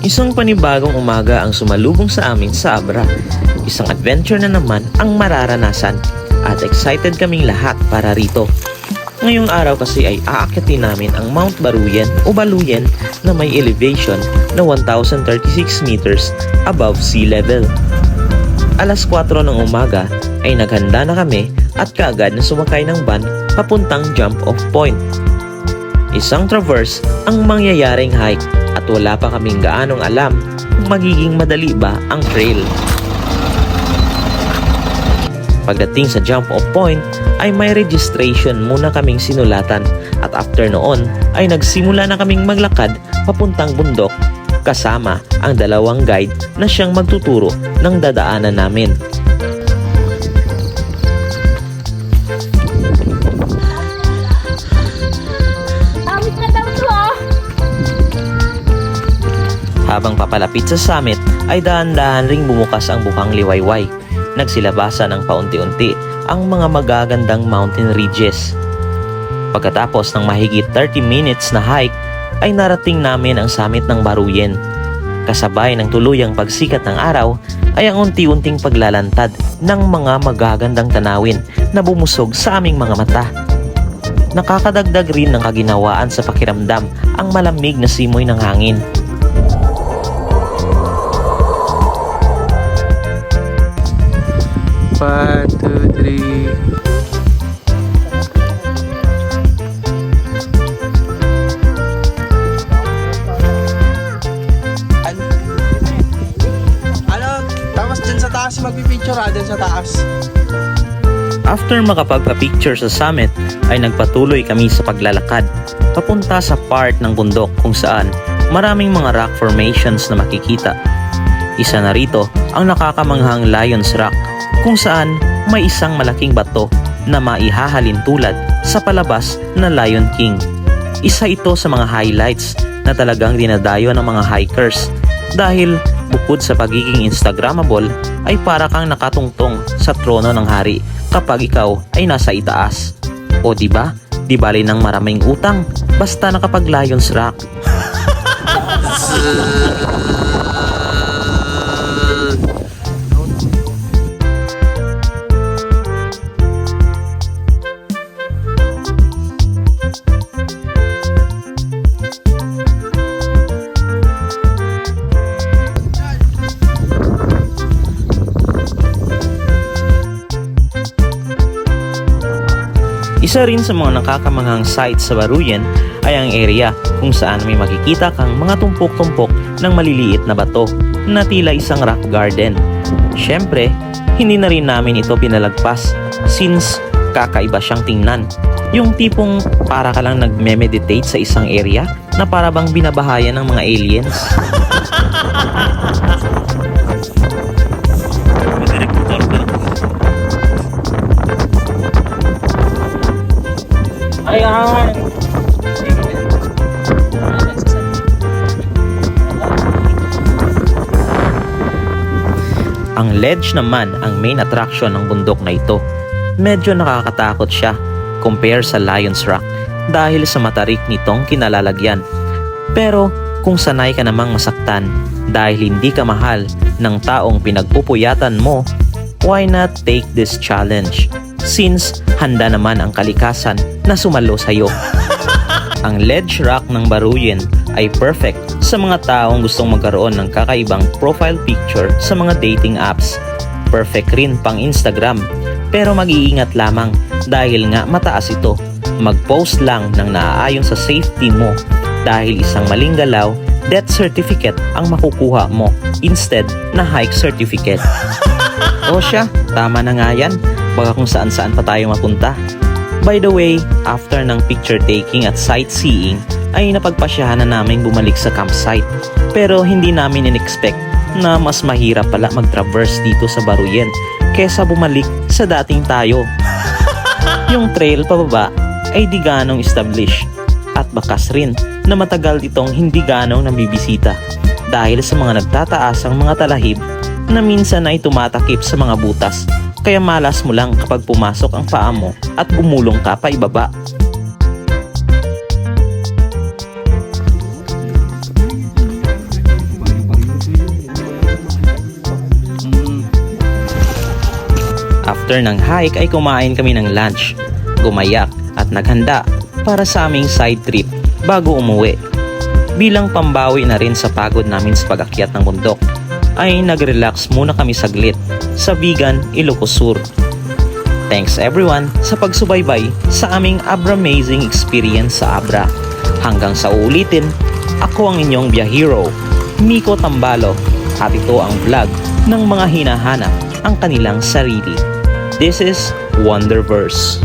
Isang panibagong umaga ang sumalubong sa amin sa Abra. Isang adventure na naman ang mararanasan at excited kaming lahat para rito. Ngayong araw kasi ay aakyatin namin ang Mount Baruyen o Baluyen na may elevation na 1,036 meters above sea level. Alas 4 ng umaga ay naghanda na kami at kaagad na sumakay ng van papuntang jump-off point. Isang traverse ang mangyayaring hike at wala pa kaming gaanong alam kung magiging madali ba ang trail. Pagdating sa jump-off point ay may registration muna kaming sinulatan at after noon ay nagsimula na kaming maglakad papuntang bundok kasama ang dalawang guide na siyang magtuturo ng dadaanan namin. Habang papalapit sa summit ay dahan-dahan ring bumukas ang bukang liwayway. Nagsilabasan ng paunti-unti ang mga magagandang mountain ridges. Pagkatapos ng mahigit 30 minutes na hike ay narating namin ang summit ng Baruyen. Kasabay ng tuluyang pagsikat ng araw ay ang unti-unting paglalantad ng mga magagandang tanawin na bumusog sa aming mga mata. Nakakadagdag rin ng kaginawaan sa pakiramdam ang malamig na simoy ng hangin. One, two, three. Tapos dyan sa taas magpipicture dyan sa taas. After makapagpa-picture sa summit ay nagpatuloy kami sa paglalakad papunta sa part ng bundok kung saan maraming mga rock formations na makikita. Isa na rito ang nakakamanghang Lion's Rock kung saan may isang malaking bato na maihahalin tulad sa palabas na Lion King. Isa ito sa mga highlights na talagang dinadayo ng mga hikers dahil bukod sa pagiging Instagrammable ay para kang nakatungtong sa trono ng hari kapag ikaw ay nasa itaas. O diba? Di bali ng maraming utang basta nakapag Lion's Rock. Isa rin sa mga nakakamanghang sites sa Baruyen ay ang area kung saan may makikita kang mga tumpok-tumpok ng maliliit na bato na tila isang rock garden. Siyempre, hindi na rin namin ito pinalagpas since kakaiba siyang tingnan. Yung tipong para ka lang nagme-meditate sa isang area na para bang binabahayan ng mga aliens. Ayan! Ang ledge naman ang main attraction ng bundok na ito. Medyo nakakatakot siya compare sa Lion's Rock dahil sa matarik nitong kinalalagyan. Pero kung sanay ka namang masaktan dahil hindi ka mahal ng taong pinagpupuyatan mo, why not take this challenge? Since handa naman ang kalikasan na sumalo sa'yo. Ang ledge rock ng Baruyen ay perfect sa mga taong gustong magkaroon ng kakaibang profile picture sa mga dating apps. Perfect rin pang Instagram, pero mag-iingat lamang dahil nga mataas ito. Mag-post lang ng naaayon sa safety mo dahil isang maling galaw, death certificate ang makukuha mo instead na hike certificate. O siya, tama na nga yan. Baka kung saan-saan pa tayo mapunta. By the way, after ng picture taking at sightseeing, ay napagpasyahan na namin bumalik sa campsite. Pero hindi namin in-expect na mas mahirap pala mag-traverse dito sa Baruyen kesa bumalik sa dating tayo. Yung trail pababa ay di ganong established at bakas rin na matagal itong hindi ganong nabibisita dahil sa mga nagtataasang mga talahib na minsan ay tumatakip sa mga butas. Kaya malas mo lang kapag pumasok ang paa mo at gumulong ka pa ibaba. After ng hike ay kumain kami ng lunch, gumayak at naghanda para sa aming side trip bago umuwi. Bilang pambawi na rin sa pagod namin sa pag-akyat ng bundok, ay nag-relax muna kami saglit sa Bigan, Ilocos Sur. Thanks everyone sa pagsubaybay sa aming Abra-mazing experience sa Abra. Hanggang sa uulitin, ako ang inyong biyahero, Miko Tambalo, at ito ang vlog ng mga hinahanap ang kanilang sarili. This is Wonderverse.